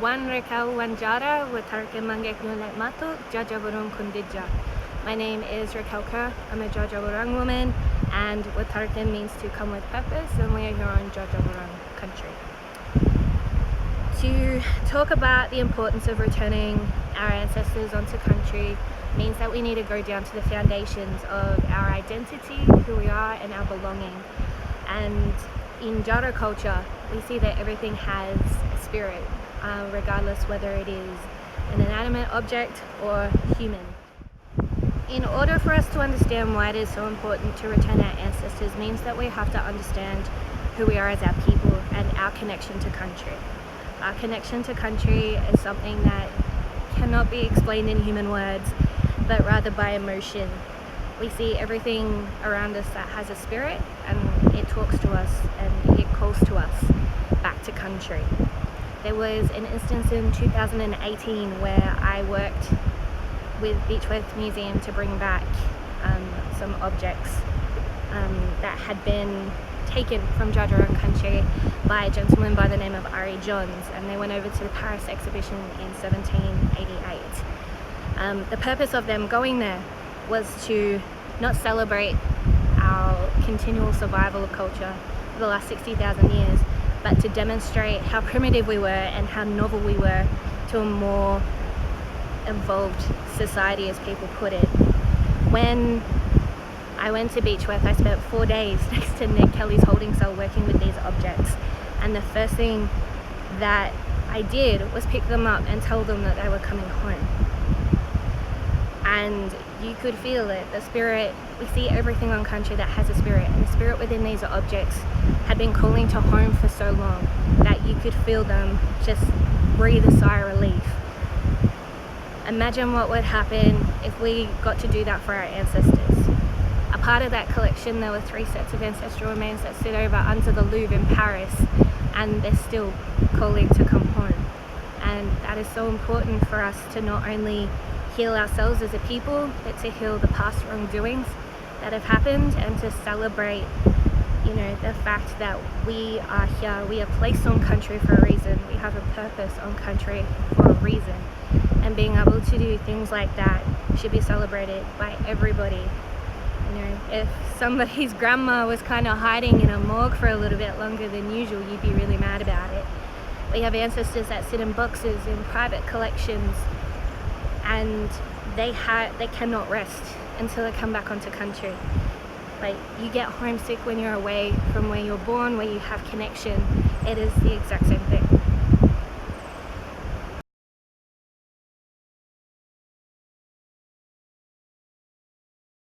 Wan Racquel Wan Jara Watarke Mangek Nulet Matuk Dja Dja Wurrung Kundidja. My name is Racquel Kerr. I'm a Dja Dja Wurrung woman, and Watarke means to come with purpose, and we are here on Dja Dja Wurrung country. To talk about the importance of returning our ancestors onto country means that we need to go down to the foundations of our identity, who we are, and our belonging. And in Jara culture, we see that everything has a spirit, regardless whether it is an inanimate object or human. In order for us to understand why it is so important to return our ancestors means that we have to understand who we are as our people and our connection to country. Our connection to country is something that cannot be explained in human words, but rather by emotion. We see everything around us that has a spirit, and it talks to us and it calls to us back to country. There was an instance in 2018 where I worked with Beechworth Museum to bring back some objects that had been taken from Dja Dja Wurrung country by a gentleman by the name of Ari Johns, and they went over to the Paris exhibition in 1788. The purpose of them going there was to not celebrate our continual survival of culture for the last 60,000 years, but to demonstrate how primitive we were and how novel we were to a more evolved society, as people put it. When I went to Beechworth, I spent 4 days next to Ned Kelly's holding cell working with these objects, and the first thing that I did was pick them up and tell them that they were coming home. And you could feel it, the spirit. We see everything on country that has a spirit, and the spirit within these objects had been calling to home for so long that you could feel them just breathe a sigh of relief. Imagine what would happen if we got to do that for our ancestors. A part of that collection, there were 3 sets of ancestral remains that sit over under the Louvre in Paris, and they're still calling to come home. And that is so important for us to not only heal ourselves as a people, but to heal the past wrongdoings that have happened, and to celebrate, the fact that we are here, we are placed on country for a reason, we have a purpose on country for a reason. And being able to do things like that should be celebrated by everybody. If somebody's grandma was kind of hiding in a morgue for a little bit longer than usual, you'd be really mad about it. We have ancestors that sit in boxes in private collections, and they cannot rest until they come back onto country. Like, you get homesick when you're away from where you're born, where you have connection. It is the exact same thing.